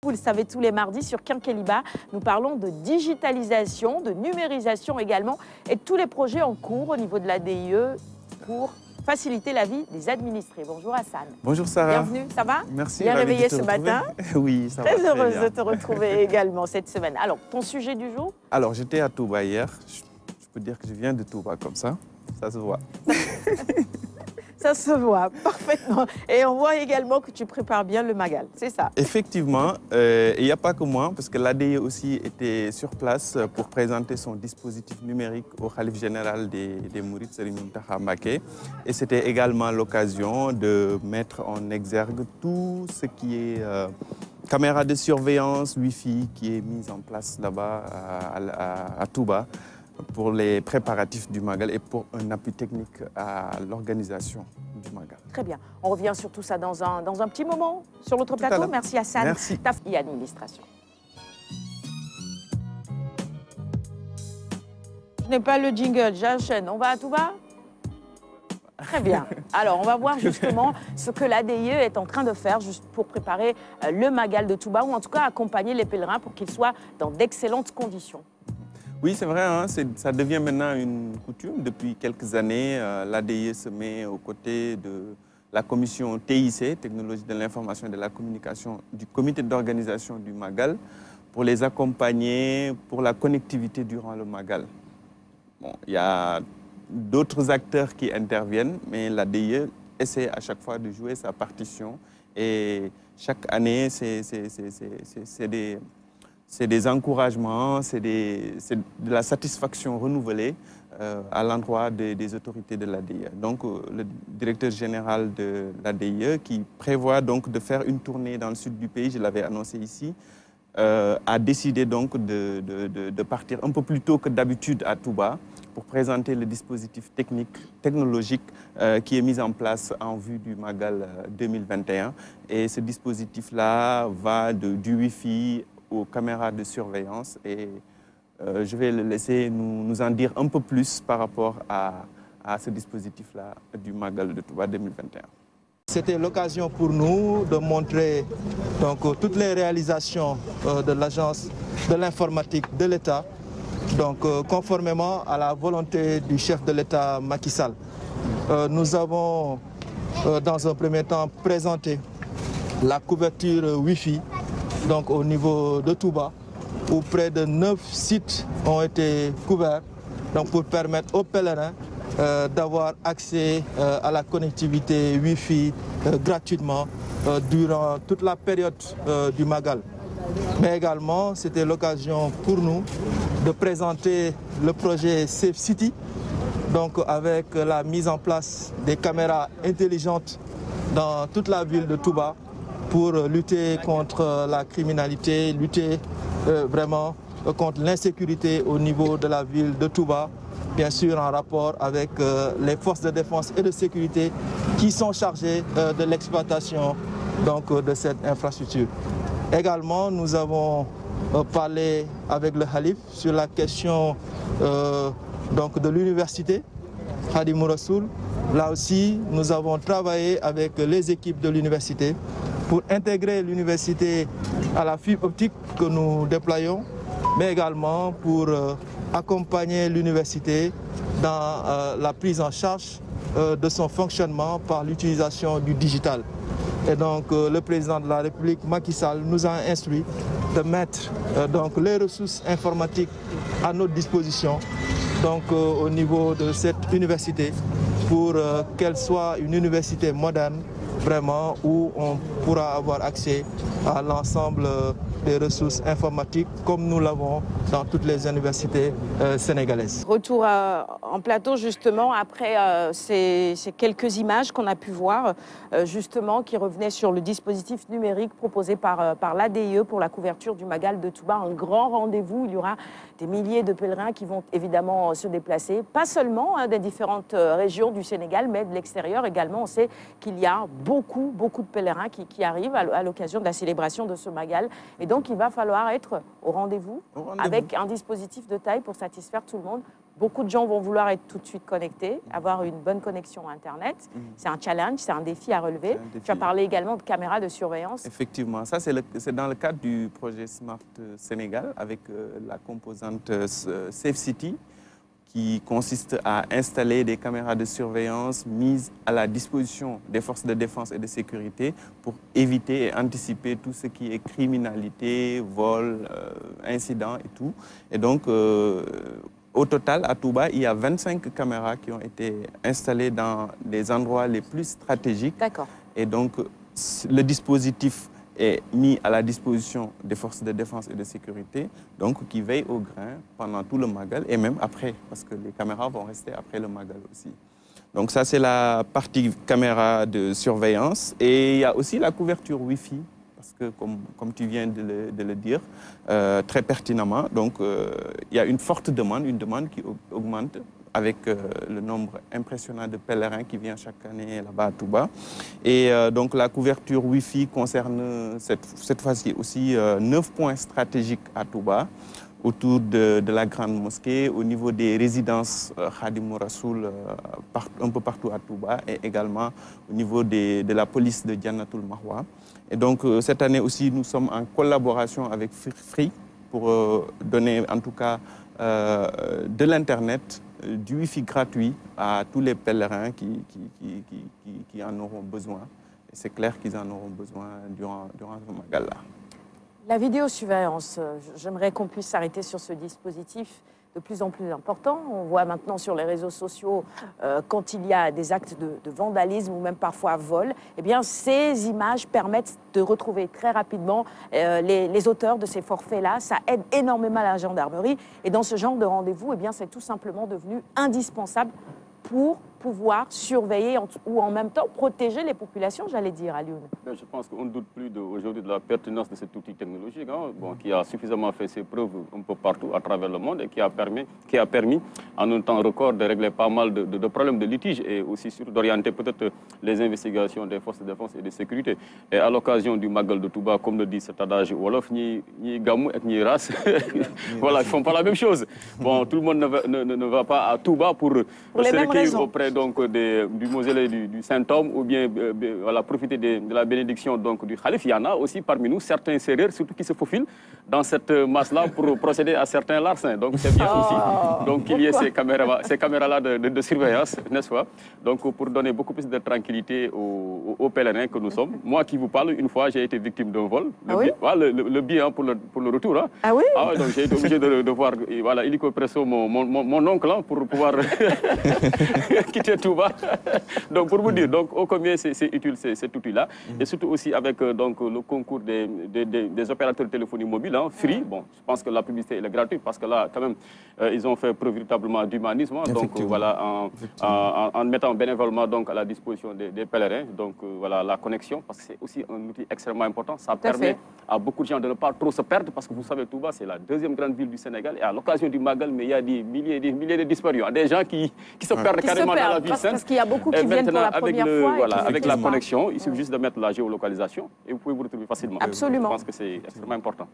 Vous le savez, tous les mardis sur Quinqueliba, nous parlons de digitalisation, de numérisation également et de tous les projets en cours au niveau de la DIE pour faciliter la vie des administrés. Bonjour Hassan. Bonjour Sarah. Bienvenue, ça va? Merci. Bien réveillé ce matin? Oui, ça va. Très heureuse de te retrouver également cette semaine. Alors, ton sujet du jour? Alors, j'étais à Touba hier. Je peux dire que je viens de Touba comme ça. Ça se voit. Ça se voit parfaitement. Et on voit également que tu prépares bien le Magal, c'est ça? Effectivement, il n'y a pas que moi, parce que l'ADIE aussi était sur place pour présenter son dispositif numérique au Khalif général des Mourides, Serigne Mountakha Mbacké. Et c'était également l'occasion de mettre en exergue tout ce qui est caméra de surveillance, Wi-Fi, qui est mise en place là-bas à Touba, pour les préparatifs du Magal et pour un appui technique à l'organisation du Magal. Très bien. On revient sur tout ça dans un petit moment sur l'autre plateau. Merci Hassan. Merci. TAFI Administration. Je n'ai pas le jingle, j'enchaîne. On va à Touba? Très bien. Alors, on va voir justement ce que l'ADIE est en train de faire juste pour préparer le Magal de Touba, ou en tout cas accompagner les pèlerins pour qu'ils soient dans d'excellentes conditions. Oui, c'est vrai, hein, ça devient maintenant une coutume. Depuis quelques années, l'ADIE se met aux côtés de la commission TIC, Technologie de l'information et de la communication, du comité d'organisation du Magal, pour les accompagner pour la connectivité durant le Magal. Bon, il y a d'autres acteurs qui interviennent, mais l'ADIE essaie à chaque fois de jouer sa partition. Et chaque année, c'est des encouragements, c'est de la satisfaction renouvelée à l'endroit des autorités de l'ADIE. Donc, le directeur général de l'ADIE, qui prévoit donc de faire une tournée dans le sud du pays, je l'avais annoncé ici, a décidé donc de partir un peu plus tôt que d'habitude à Touba pour présenter le dispositif technologique qui est mis en place en vue du Magal 2021. Et ce dispositif-là va du Wi-Fi aux caméras de surveillance, et je vais le laisser nous en dire un peu plus par rapport à ce dispositif-là du Magal de Touba 2021. C'était l'occasion pour nous de montrer donc, toutes les réalisations de l'Agence de l'informatique de l'État, donc conformément à la volonté du chef de l'État Macky Sall. Nous avons dans un premier temps présenté la couverture Wi-Fi donc au niveau de Touba, où près de 9 sites ont été couverts, donc pour permettre aux pèlerins d'avoir accès à la connectivité Wi-Fi gratuitement durant toute la période du Magal. Mais également, c'était l'occasion pour nous de présenter le projet Safe City, donc avec la mise en place des caméras intelligentes dans toute la ville de Touba, pour lutter contre la criminalité, lutter vraiment contre l'insécurité au niveau de la ville de Touba, bien sûr en rapport avec les forces de défense et de sécurité qui sont chargées de l'exploitation de cette infrastructure. Également, nous avons parlé avec le Khalif sur la question de l'université Khadimou Rassoul. Là aussi, nous avons travaillé avec les équipes de l'université pour intégrer l'université à la fibre optique que nous déployons, mais également pour accompagner l'université dans la prise en charge de son fonctionnement par l'utilisation du digital. Et donc le président de la République, Macky Sall, nous a instruit de mettre les ressources informatiques à notre disposition au niveau de cette université pour qu'elle soit une université moderne, vraiment, où on pourra avoir accès à l'ensemble des ressources informatiques comme nous l'avons dans toutes les universités sénégalaises. Retour en plateau justement après ces quelques images qu'on a pu voir justement qui revenaient sur le dispositif numérique proposé par l'ADIE pour la couverture du Magal de Touba. Un grand rendez-vous, il y aura des milliers de pèlerins qui vont évidemment se déplacer, pas seulement des différentes régions du Sénégal, mais de l'extérieur également. On sait qu'il y a beaucoup de pèlerins qui arrivent à l'occasion de la célébration de ce Magal. Et donc, il va falloir être au rendez-vous avec un dispositif de taille pour satisfaire tout le monde. Beaucoup de gens vont vouloir être tout de suite connectés, avoir une bonne connexion Internet. C'est un challenge, c'est un défi à relever. Tu as parlé également de caméras de surveillance. Effectivement, ça c'est dans le cadre du projet Smart Sénégal avec la composante Safe City qui consiste à installer des caméras de surveillance mises à la disposition des forces de défense et de sécurité pour éviter et anticiper tout ce qui est criminalité, vol, incidents et tout. Et donc, au total, à Touba, il y a 25 caméras qui ont été installées dans les endroits les plus stratégiques. D'accord. Et donc, le dispositif est mis à la disposition des forces de défense et de sécurité, donc qui veillent au grain pendant tout le Magal et même après, parce que les caméras vont rester après le Magal aussi. Donc ça, c'est la partie caméra de surveillance. Et il y a aussi la couverture Wi-Fi, parce que comme tu viens de le dire, très pertinemment, donc il y a une forte demande, une demande qui augmente avec le nombre impressionnant de pèlerins qui viennent chaque année là-bas à Touba. Et donc la couverture Wi-Fi concerne cette fois-ci aussi 9 points stratégiques à Touba, autour de la grande mosquée, au niveau des résidences Khadimou Rassoul, un peu partout à Touba, et également au niveau de la police de Dianatul Mahwa. Et donc cette année aussi, nous sommes en collaboration avec Free pour donner en tout cas de l'Internet, du Wi-Fi gratuit à tous les pèlerins qui en auront besoin. Et c'est clair qu'ils en auront besoin durant ce Magal-là. La vidéosurveillance, j'aimerais qu'on puisse s'arrêter sur ce dispositif de plus en plus important. On voit maintenant sur les réseaux sociaux, quand il y a des actes de vandalisme ou même parfois vol, eh bien, ces images permettent de retrouver très rapidement les auteurs de ces forfaits-là. Ça aide énormément la gendarmerie. Et dans ce genre de rendez-vous, eh bien, c'est tout simplement devenu indispensable pour pouvoir surveiller ou en même temps protéger les populations, j'allais dire, à Lyon. Je pense qu'on ne doute plus aujourd'hui de la pertinence de cet outil technologique qui a suffisamment fait ses preuves un peu partout à travers le monde et qui a permis en un temps record de régler pas mal de problèmes de litige et aussi d'orienter peut-être les investigations des forces de défense et de sécurité. Et à l'occasion du Magal de Touba, comme le dit cet adage Wolof, ni Gamou et ni Ras, voilà, ils ne font pas la même chose. Bon, tout le monde ne va pas à Touba pour se recueillir auprès du mausolée du Saint-Homme ou bien voilà, profiter de la bénédiction du Khalif. Il y en a aussi parmi nous certains sérères, surtout qui se faufilent dans cette masse-là pour procéder à certains larcins. Donc c'est bien aussi qu'il y ait ces caméras-là de surveillance, n'est-ce pas? Donc pour donner beaucoup plus de tranquillité aux pèlerins que nous sommes. Moi qui vous parle, une fois j'ai été victime d'un vol. Le billet pour le retour. Hein. Ah oui? Donc j'ai été obligé de voir illico presso mon oncle pour pouvoir quitter Touba. Donc pour vous dire, ô combien c'est utile cet outil-là. Et surtout aussi avec le concours des opérateurs de téléphonie mobile, Free. Bon, je pense que la publicité elle est gratuite parce que là, quand même, ils ont fait preuve véritablement d'humanisme. Donc voilà, en mettant bénévolement à la disposition des pèlerins. Donc voilà, la connexion, parce que c'est aussi un outil extrêmement important. Ça permet à beaucoup de gens de ne pas trop se perdre parce que vous savez, Touba, c'est la deuxième grande ville du Sénégal. Et à l'occasion du Magal, mais il y a des milliers de disparus. Des gens qui se perdent carrément dans la ville sainte. Parce qu'il y a beaucoup qui viennent pour la première fois. Voilà, avec la connexion, il suffit juste de mettre la géolocalisation et vous pouvez vous retrouver facilement. Absolument. Je pense que c'est extrêmement important.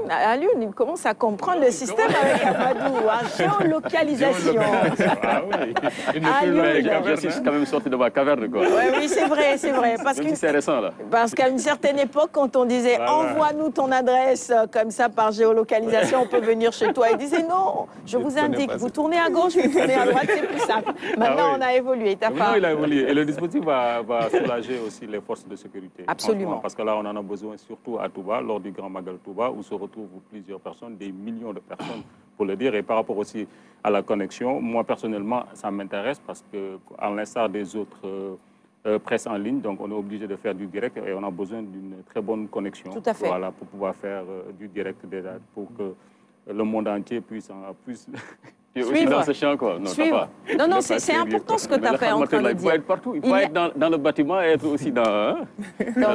À Lyon, il commence à comprendre le système avec Amadou. Géolocalisation. Ah oui. Je suis quand même sorti de ma caverne. Quoi. Oui, c'est vrai. Parce que c'est récent là. Parce qu'à une certaine époque, quand on disait envoie-nous ton adresse comme ça par géolocalisation, on peut venir chez toi. Il disait non, je vous indique, vous tournez à gauche, vous tournez à droite, c'est plus simple. Maintenant, on a évolué. Il a évolué. Et le dispositif va soulager aussi les forces de sécurité. Absolument. Parce que là, on en a besoin surtout à Touba, lors du Grand Magal Touba, où se retrouvent plusieurs personnes, des millions de personnes, pour le dire. Et par rapport aussi à la connexion, moi, personnellement, ça m'intéresse parce que, à l'instar des autres presse en ligne, donc on est obligé de faire du direct et on a besoin d'une très bonne connexion. Tout à fait. Voilà, pour pouvoir faire du direct déjà, pour que le monde entier puisse aussi dans ce champ, quoi. Non, c'est important ce que tu as fait en train de dire. Il faut être partout. Il faut être dans le bâtiment et être aussi dans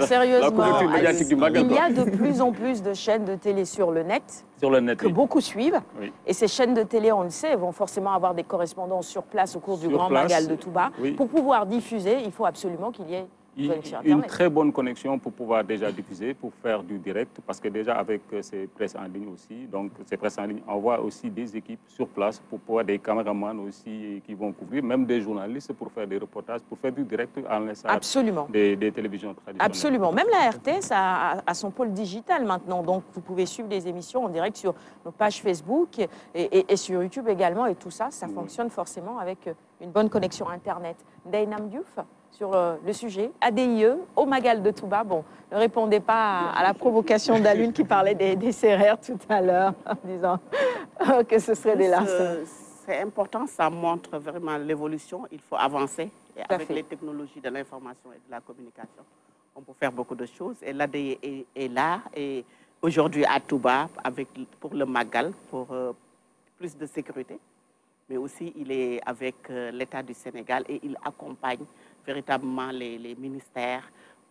sérieusement, la couverture médiatique du Magal. Il y a de plus en plus de chaînes de télé sur le net. Que oui. beaucoup suivent. Oui. Et ces chaînes de télé, on le sait, vont forcément avoir des correspondants sur place au cours du Grand Magal de Touba. Oui. Pour pouvoir diffuser, il faut absolument qu'il y ait Une très bonne connexion pour pouvoir déjà diffuser, pour faire du direct, parce que déjà avec ces presses en ligne aussi, donc ces presses en ligne envoient aussi des équipes sur place pour pouvoir des caméramans aussi qui vont couvrir, même des journalistes pour faire des reportages, pour faire du direct en l'instar des télévisions traditionnelles. Absolument. Même la RTS a son pôle digital maintenant, donc vous pouvez suivre les émissions en direct sur nos pages Facebook et sur YouTube également, et tout ça, ça fonctionne forcément avec une bonne connexion Internet. Dainam Diouf, sur le sujet, ADIE, au Magal de Touba. Bon, ne répondez pas à la provocation d'Alune qui parlait des CRR tout à l'heure, en disant que ce serait des larcins. C'est important, ça montre vraiment l'évolution. Il faut avancer. Et avec les technologies de l'information et de la communication, on peut faire beaucoup de choses. Et l'ADIE est là. Et aujourd'hui à Touba, pour le Magal, pour plus de sécurité. Mais aussi, il est avec l'État du Sénégal et il accompagne véritablement les ministères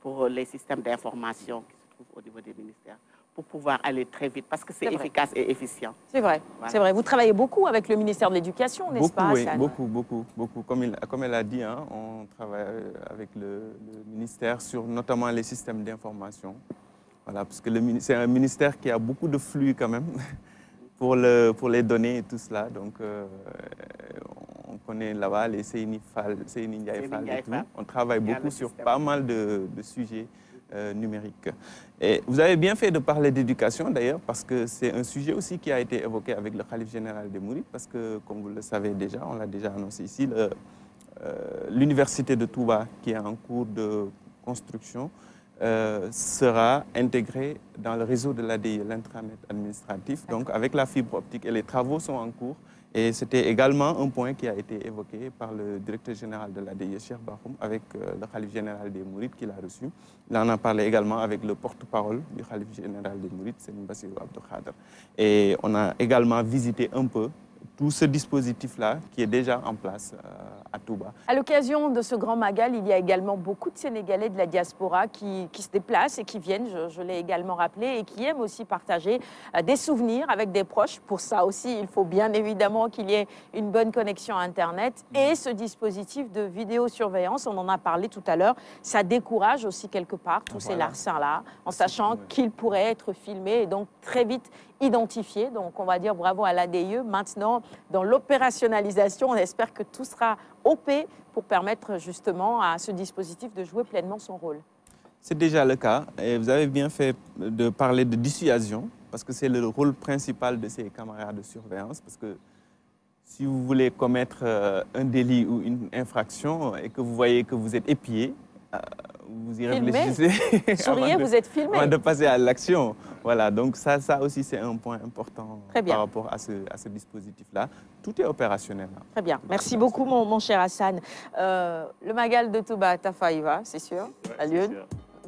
pour les systèmes d'information qui se trouvent au niveau des ministères, pour pouvoir aller très vite, parce que c'est efficace et efficient. C'est vrai, voilà. C'est vrai. Vous travaillez beaucoup avec le ministère de l'Éducation, n'est-ce pas, Oui, Hassan? beaucoup. Comme elle a dit, hein, on travaille avec le ministère sur notamment les systèmes d'information. Voilà, parce que c'est un ministère qui a beaucoup de flux quand même. Pour les données et tout cela. Donc, on connaît là-bas les Seyni Ndiaye Fall et tout. On travaille beaucoup sur pas mal de sujets numériques. Et vous avez bien fait de parler d'éducation, d'ailleurs, parce que c'est un sujet aussi qui a été évoqué avec le Khalife général des Mourides, parce que, comme vous le savez déjà, on l'a déjà annoncé ici, l'université de Touba, qui est en cours de construction, sera intégré dans le réseau de l'ADIE, l'intranet administratif, donc avec la fibre optique, et les travaux sont en cours. Et c'était également un point qui a été évoqué par le directeur général de l'ADIE, Cheikh Bakhoum, avec le Khalife général des Mourides qu'il a reçu. Il en a parlé également avec le porte-parole du Khalife général des Mourides, Serigne Bassirou Abdou Khadre. Et on a également visité un peu tout ce dispositif-là qui est déjà en place à Touba. À l'occasion de ce grand Magal, il y a également beaucoup de Sénégalais de la diaspora qui se déplacent et qui viennent, je l'ai également rappelé, et qui aiment aussi partager des souvenirs avec des proches. Pour ça aussi, il faut bien évidemment qu'il y ait une bonne connexion Internet. Et ce dispositif de vidéosurveillance, on en a parlé tout à l'heure, ça décourage aussi quelque part tous ces larcins-là, en sachant qu'ils pourraient être filmés et donc très vite identifiés. Donc on va dire bravo à l'ADIE. Maintenant, dans l'opérationnalisation, on espère que tout sera OP pour permettre justement à ce dispositif de jouer pleinement son rôle. C'est déjà le cas et vous avez bien fait de parler de dissuasion parce que c'est le rôle principal de ces caméras de surveillance, parce que si vous voulez commettre un délit ou une infraction et que vous voyez que vous êtes épié, vous y réfléchissez. Souriez, vous êtes filmé. Avant de passer à l'action. Voilà, donc ça aussi c'est un point important par rapport à ce dispositif-là. Tout est opérationnel. Là. Très bien. Merci beaucoup, mon cher Hassan. Le Magal de Touba, Tafa, il va, c'est sûr, à Lyon.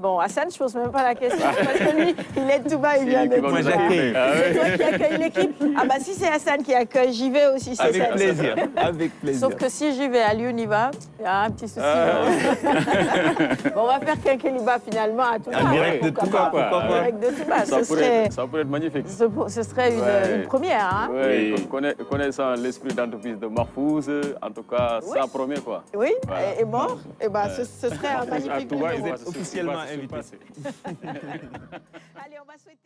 Bon, Hassan, je ne pose même pas la question, parce que lui, il est de Touba, il vient de Touba. Moi, j'accueille. C'est toi qui accueille l'équipe. Ah bah si c'est Hassan qui accueille, j'y vais aussi. Avec plaisir, avec plaisir. Sauf que si j'y vais à Lyon, il va, il y a un petit souci. Bon, on va faire Kenkeliba finalement à Touba. En direct de Touba, pourquoi pas. Direct de Touba, ça pourrait être magnifique. Ce serait une première. Hein. Oui, connaissant l'esprit d'entreprise de Mahfouz, en tout cas, ça promet quoi. Oui, et bon, et ben, ce serait un magnifique. Vous êtes officiellement invité. Allez, on va souhaiter.